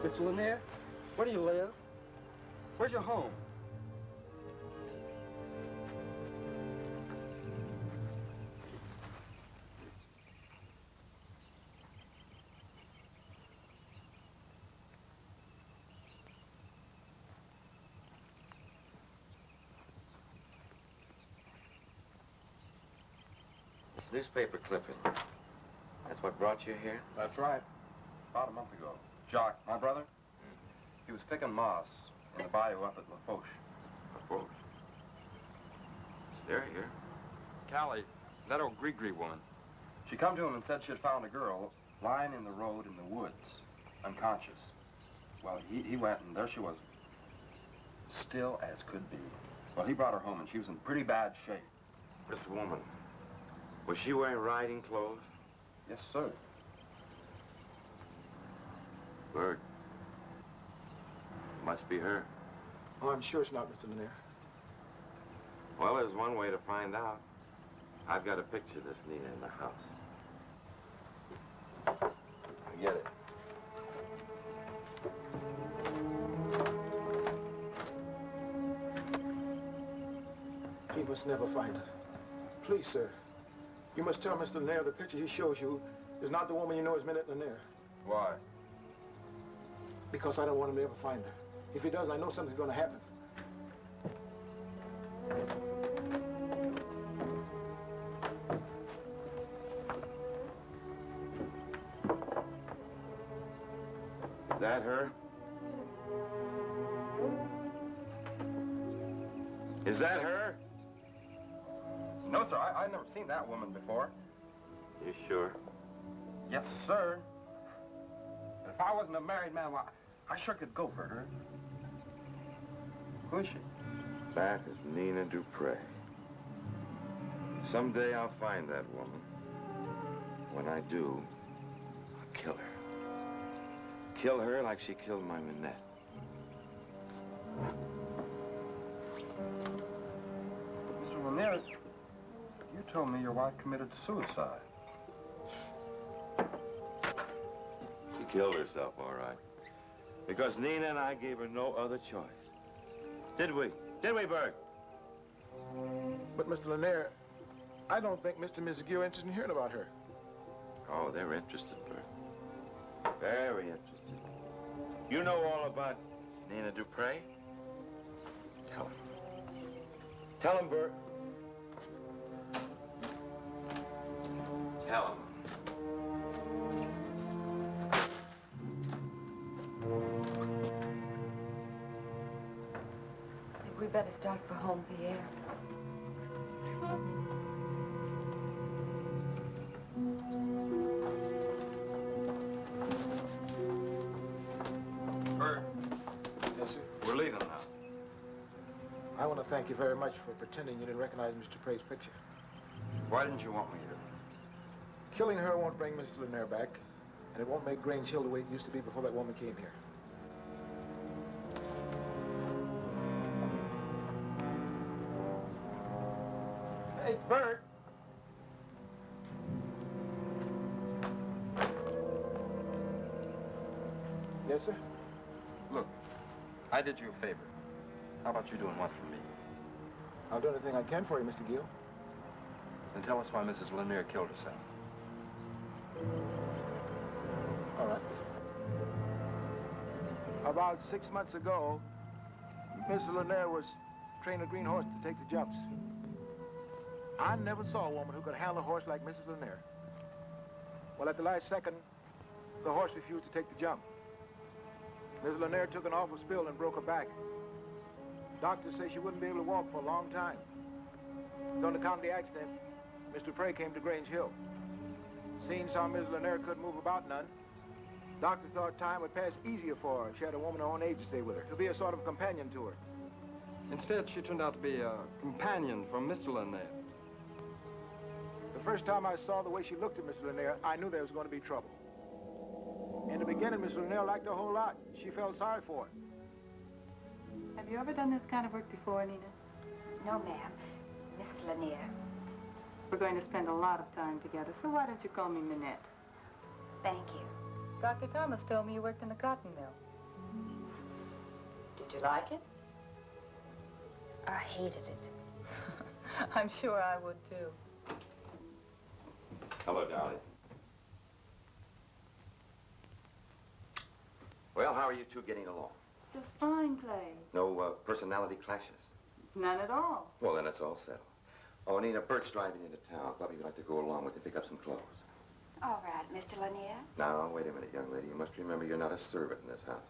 Mr. Lanier, where do you live? Where's your home? This newspaper clipping. That's what brought you here? That's right. About a month ago. Jacques, my brother, he was picking moss in the bayou up at La Foch. La Foch? They're here. Callie, that old Gree woman. She come to him and said she had found a girl lying in the road in the woods, unconscious. Well, he went, and there she was, still as could be. Well, he brought her home, and she was in pretty bad shape. This woman, was she wearing riding clothes? Yes, sir. Bird. Must be her. Oh, I'm sure it's not, Mr. Lanier. Well, there's one way to find out. I've got a picture of this Nina in the house. I get it. He must never find her. Please, sir. You must tell Mr. Lanier the picture he shows you is not the woman you know as Minute Lanier. Why? Because I don't want him to ever find her. If he does, I know something's going to happen. Is that her? Is that her? No, sir. I've never seen that woman before. You sure? Yes, sir. If I wasn't a married man, well, I sure could go for her. Who is she? That is Nina Dupre. Someday I'll find that woman. When I do, I'll kill her. Kill her like she killed my Minette. Mr. Lanier, you told me your wife committed suicide. She killed herself, all right. Because Nina and I gave her no other choice. Did we? Did we, Bert? But, Mr. Lanier, I don't think Mr. and Mrs. Gill are interested in hearing about her. Oh, they're interested, Bert. Very interested. You know all about Nina Dupre? Tell him. Tell him, Bert. Tell him. I think we better start for home, Pierre. Bert. Yes, sir? We're leaving now. I want to thank you very much for pretending you didn't recognize Mr. Dupre's picture. Why didn't you want me to? Killing her won't bring Mrs. Lanier back, and it won't make Grange Hill the way it used to be before that woman came here. Hey, Bert. Yes, sir? Look, I did you a favor. How about you doing one for me? I'll do anything I can for you, Mr. Gill. Then tell us why Mrs. Lanier killed herself. All right. About 6 months ago, Mrs. Lanier was training a green horse to take the jumps. I never saw a woman who could handle a horse like Mrs. Lanier. Well, at the last second, the horse refused to take the jump. Mrs. Lanier took an awful spill and broke her back. Doctors say she wouldn't be able to walk for a long time. So on account of the accident, Mr. Dupre came to Grange Hill. Seeing how Mrs. Lanier couldn't move about none, doctors thought time would pass easier for her if she had a woman her own age to stay with her, to be a sort of companion to her. Instead, she turned out to be a companion from Mr. Lanier. The first time I saw the way she looked at Mr. Lanier, I knew there was going to be trouble. In the beginning, Mr. Lanier liked her a whole lot. She felt sorry for her. Have you ever done this kind of work before, Nina? No, ma'am. Mrs. Lanier. We're going to spend a lot of time together, so why don't you call me Minette? Thank you. Dr. Thomas told me you worked in the cotton mill. Did you like it? I hated it. I'm sure I would, too. Hello, darling. Well, how are you two getting along? Just fine, Clay. No personality clashes? None at all. Well, then it's all settled. Oh, Nina, Bert's driving into town. Thought you'd like to go along with him, pick up some clothes. All right, Mr. Lanier. Now, wait a minute, young lady. You must remember you're not a servant in this house.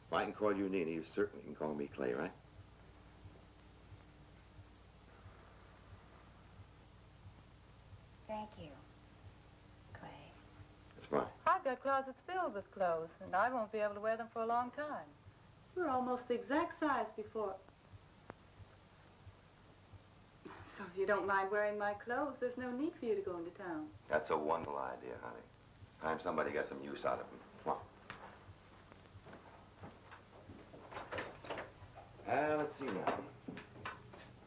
If I can call you Nina, you certainly can call me Clay, right? Thank you, Clay. That's fine. I've got closets filled with clothes, and I won't be able to wear them for a long time. We're almost the exact size before. So if you don't mind wearing my clothes, there's no need for you to go into town. That's a wonderful idea, honey. Time somebody got some use out of them. Come on. Let's see now.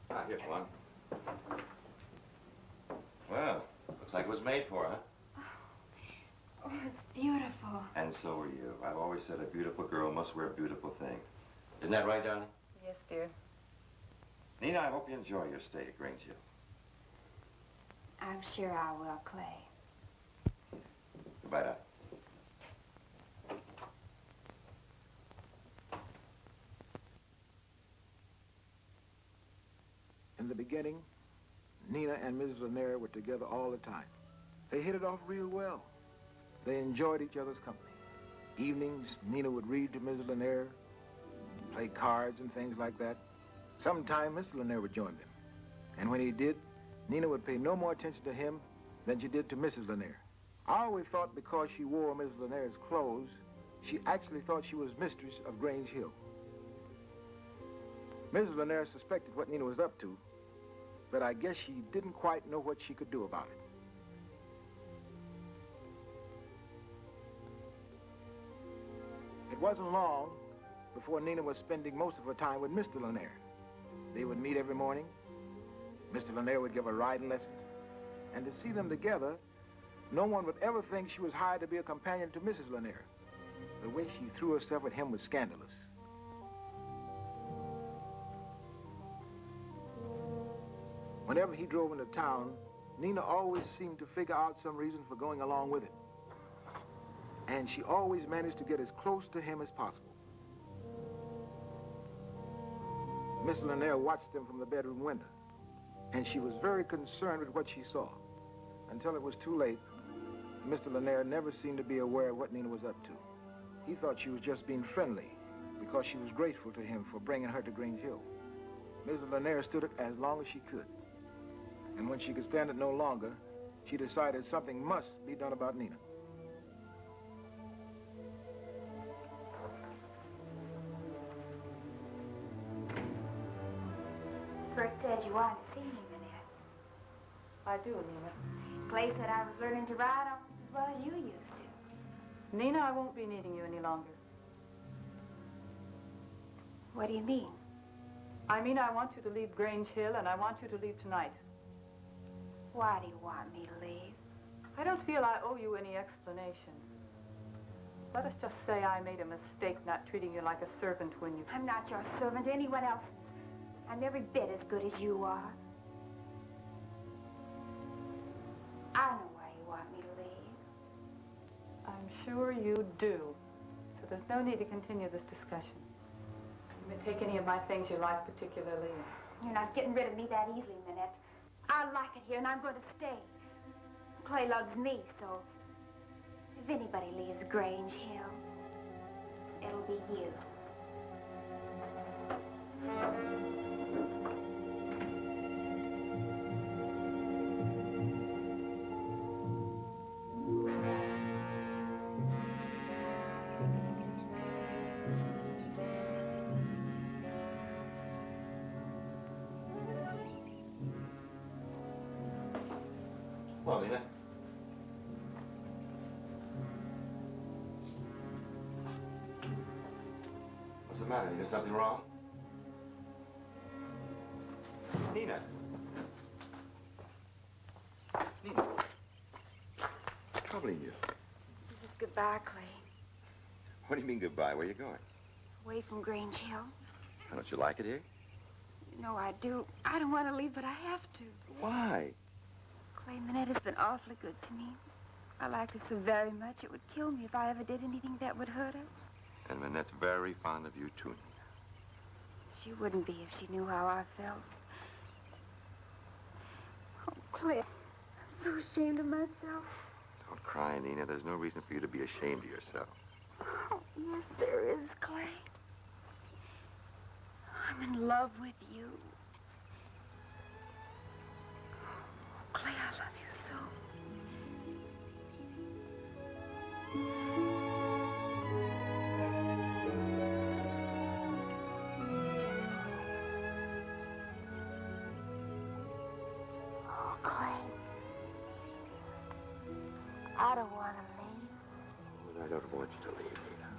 Ah, here's one. Well, looks like it was made for, huh? Oh, it's beautiful. And so are you. I've always said a beautiful girl must wear beautiful things. Isn't that right, darling? Yes, dear. Nina, I hope you enjoy your stay at Grange Hill. I'm sure I will, Clay. Goodbye, Doc. In the beginning, Nina and Mrs. Lanier were together all the time. They hit it off real well. They enjoyed each other's company. Evenings, Nina would read to Mrs. Lanier, play cards and things like that. Sometime, Mr. Lanier would join them. And when he did, Nina would pay no more attention to him than she did to Mrs. Lanier. I always thought because she wore Mrs. Lanier's clothes, she actually thought she was mistress of Grange Hill. Mrs. Lanier suspected what Nina was up to, but I guess she didn't quite know what she could do about it. It wasn't long before Nina was spending most of her time with Mr. Lanier. They would meet every morning. Mr. Lanier would give her riding lessons. And to see them together, no one would ever think she was hired to be a companion to Mrs. Lanier. The way she threw herself at him was scandalous. Whenever he drove into town, Nina always seemed to figure out some reason for going along with him. And she always managed to get as close to him as possible. Miss Lanier watched them from the bedroom window, and she was very concerned with what she saw. Until it was too late, Mr. Lanier never seemed to be aware of what Nina was up to. He thought she was just being friendly because she was grateful to him for bringing her to Grange Hill. Mrs. Lanier stood it as long as she could. And when she could stand it no longer, she decided something must be done about Nina. Bert said you wanted to see me, Minette. I do, Nina. Clay said I was learning to ride almost as well as you used to. Nina, I won't be needing you any longer. What do you mean? I mean, I want you to leave Grange Hill, and I want you to leave tonight. Why do you want me to leave? I don't feel I owe you any explanation. Let us just say I made a mistake not treating you like a servant when you... I'm not your servant, anyone else's. I'm every bit as good as you are. I know why you want me to leave. I'm sure you do. So there's no need to continue this discussion. You may take any of my things you like particularly. You're not getting rid of me that easily, Minette. I like it here, and I'm going to stay. Clay loves me, so if anybody leaves Grange Hill, it'll be you. Well, Nina. What's the matter? You got something wrong? Nina. Nina. What's troubling you? This is goodbye, Clay. What do you mean goodbye? Where are you going? Away from Grange Hill. Don't you like it here? You know I do. I don't want to leave, but I have to. Why? Clay, Minetta's been awfully good to me. I like her so very much, it would kill me if I ever did anything that would hurt her. And Manette's very fond of you, too, Nina. She wouldn't be if she knew how I felt. Oh, Clay, I'm so ashamed of myself. Don't cry, Nina. There's no reason for you to be ashamed of yourself. Oh, yes, there is, Clay. I'm in love with you. Clay, I love you so. Oh, Clay. I don't want to leave. I don't want you to leave, Nina.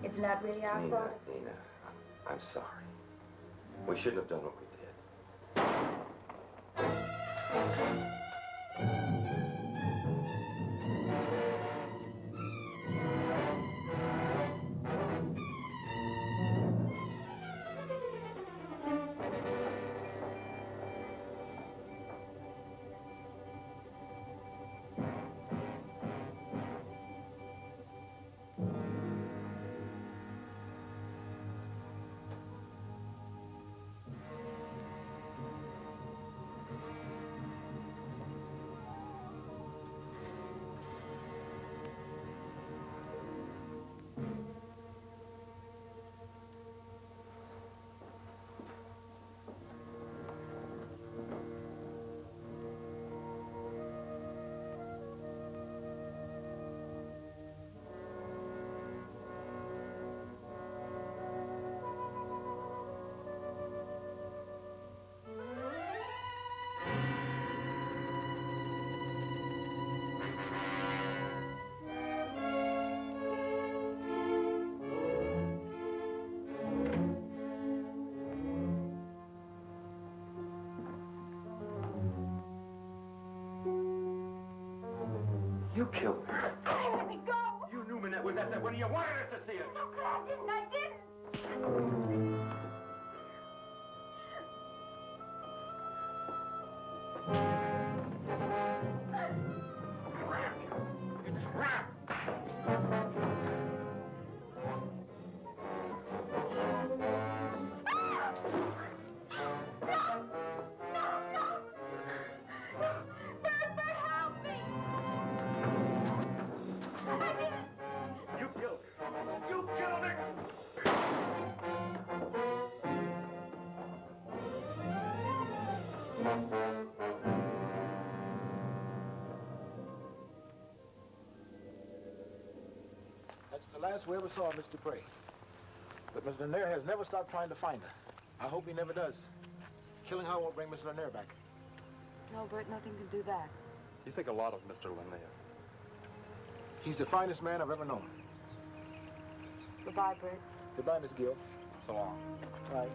It's not really our fault. Nina, I'm sorry. We shouldn't have done what we You killed her. Let me go. You knew Manette was at that wedding. You wanted us to see it. No, Clay, I didn't. That's the last we ever saw of Miss Dupree. But Miss Lanier has never stopped trying to find her. I hope he never does. Killing her won't bring Miss Lanier back. No, Bert, nothing can do that. You think a lot of Mr. Lanier. He's the finest man I've ever known. Goodbye, Bert. Goodbye, Miss Gill. So long. Bye.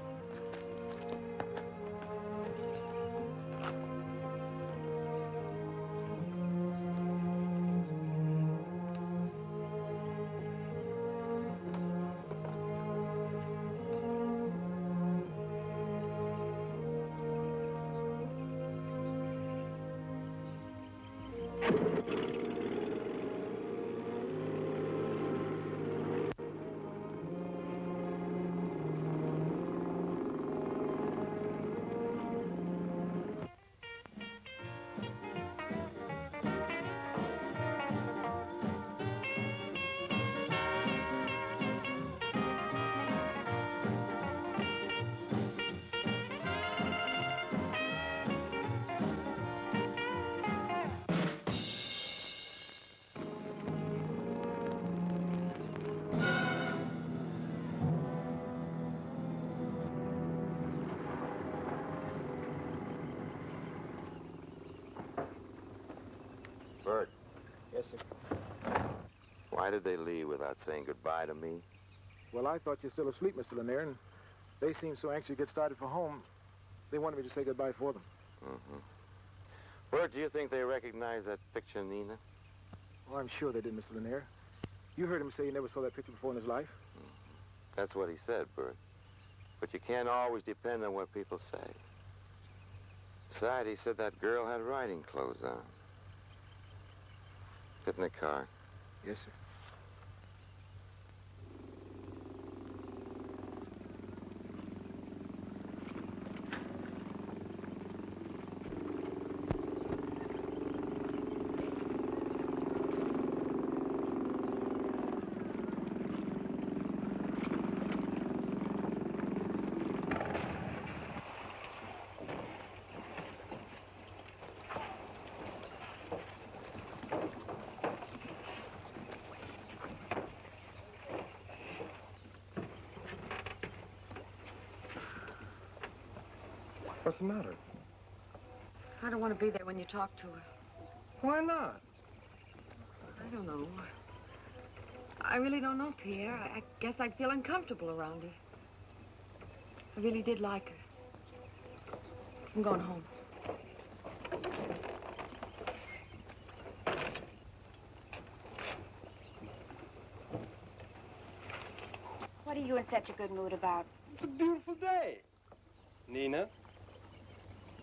Bert, Yes, sir. why did they leave without saying goodbye to me? Well, I thought you're still asleep, Mr. Lanier, and they seemed so anxious to get started for home, they wanted me to say goodbye for them. Mm-hmm. Bert, do you think they recognize that picture, Nina? Well, I'm sure they did, Mr. Lanier. You heard him say he never saw that picture before in his life. That's what he said, Bert. But you can't always depend on what people say. Besides, he said that girl had riding clothes on. Get in the car. Yes, sir. What's the matter? I don't want to be there when you talk to her. Why not? I don't know. I really don't know, Pierre. I guess I'd feel uncomfortable around her. I really did like her. I'm going home. What are you in such a good mood about? It's a beautiful day. Nina?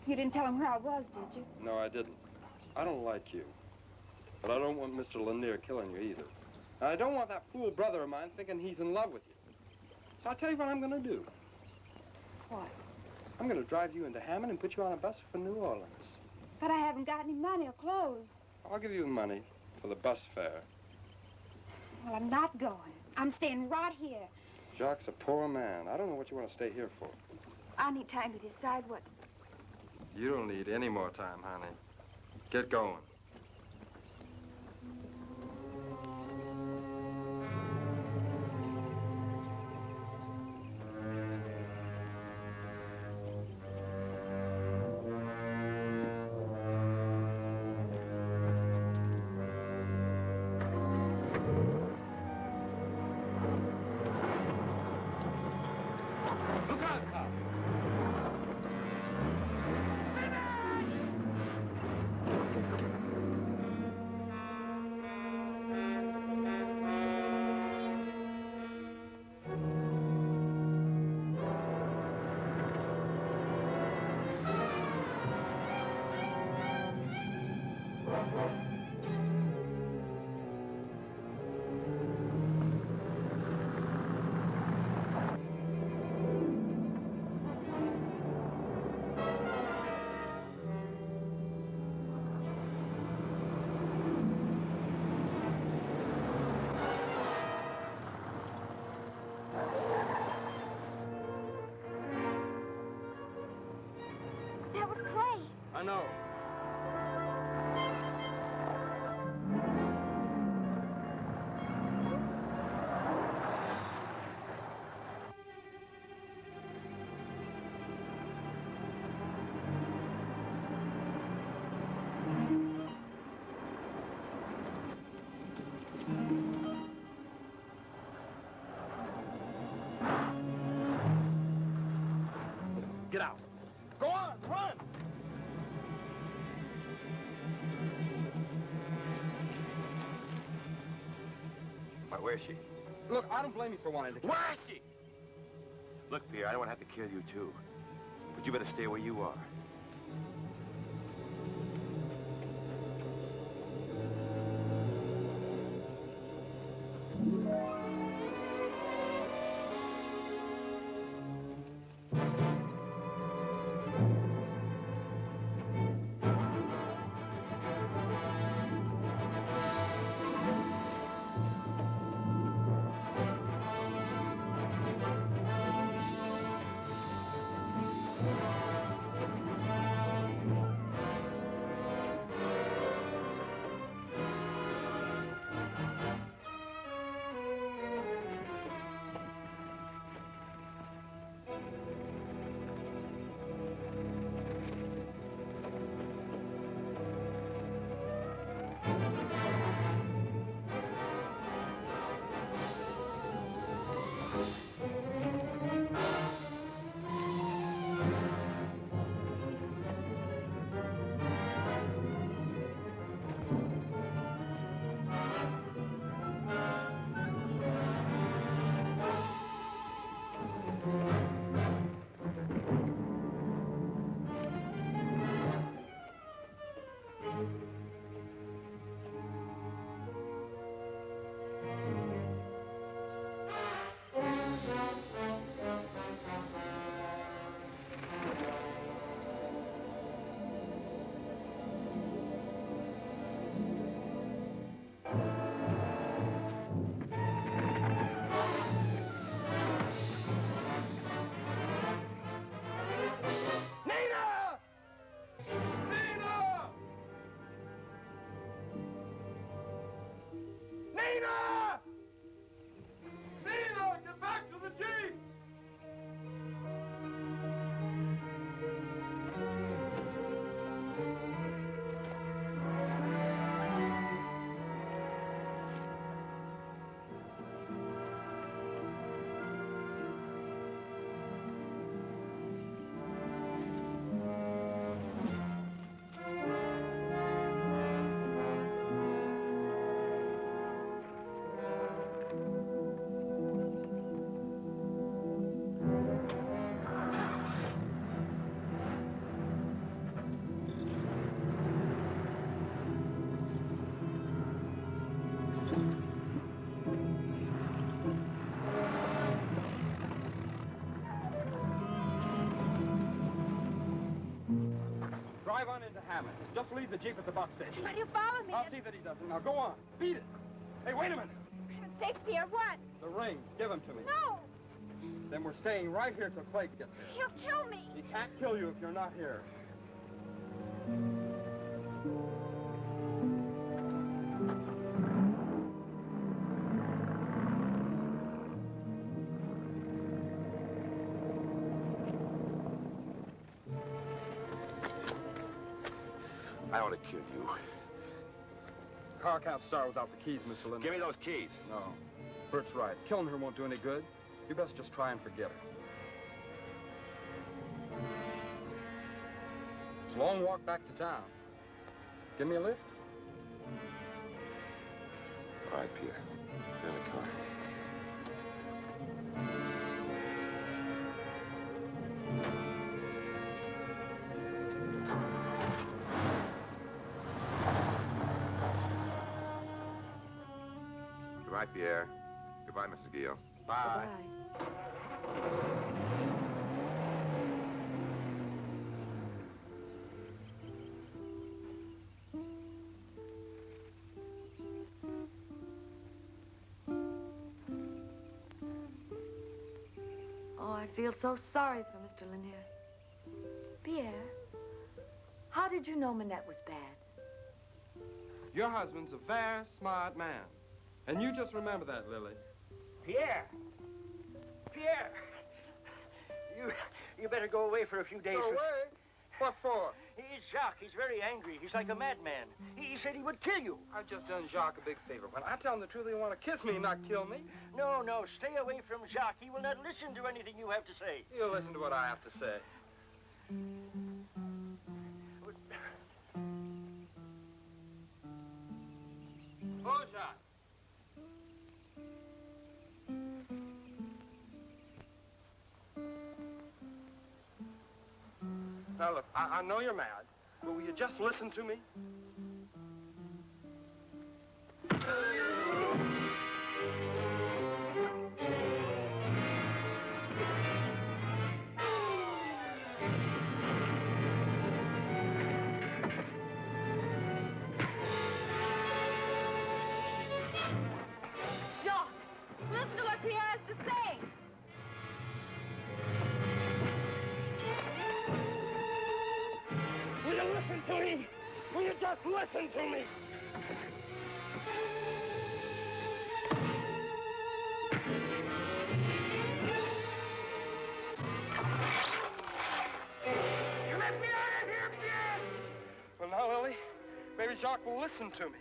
You didn't tell him where I was, did you? No, I didn't. I don't like you. But I don't want Mr. Lanier killing you either. And I don't want that fool brother of mine thinking he's in love with you. So I'll tell you what I'm going to do. What? I'm going to drive you into Hammond and put you on a bus for New Orleans. But I haven't got any money or clothes. I'll give you the money for the bus fare. Well, I'm not going. I'm staying right here. Jock's a poor man. I don't know what you want to stay here for. I need time to decide what... You don't need any more time, honey. Get going. That was Clay. I know. Where is she? Look, I don't blame you for wanting to kill Where is she? Look, Pierre, I don't want to have to kill you, too. But you better stay where you are. Drive on into Hammond. Just leave the Jeep at the bus station. But he'll follow me. I'll see that he doesn't. Now, go on. Beat it. Hey, wait a minute. Shakespeare, what? The rings. Give them to me. No! Then we're staying right here till Clay gets here. He'll kill me. He can't kill you if you're not here. I ought to kill you. Car can't start without the keys, Mr. Linden. Give me those keys. No. Bert's right. Killing her won't do any good. You best just try and forget her. It's a long walk back to town. Give me a lift? All right, Pierre. Get in the car. Goodbye, Pierre. Goodbye, Mrs. Gill. Bye. Oh, I feel so sorry for Mr. Lanier. Pierre, how did you know Manette was bad? Your husband's a very smart man. And you just remember that, Lily. Pierre! Pierre! You better go away for a few days. Go away? What for? He's Jacques. He's very angry. He's like a madman. He said he would kill you. I've just done Jacques a big favor. When I tell him the truth, he'll want to kiss me, not kill me. No, no, stay away from Jacques. He will not listen to anything you have to say. He'll listen to what I have to say. Oh, Jacques. Now, look, I know you're mad, but will you just listen to me? George, listen to what Pierre has to say. Will you listen to me? Will you just listen to me? You let me out of here, Pierre! Well, now, Lily, maybe Jacques will listen to me.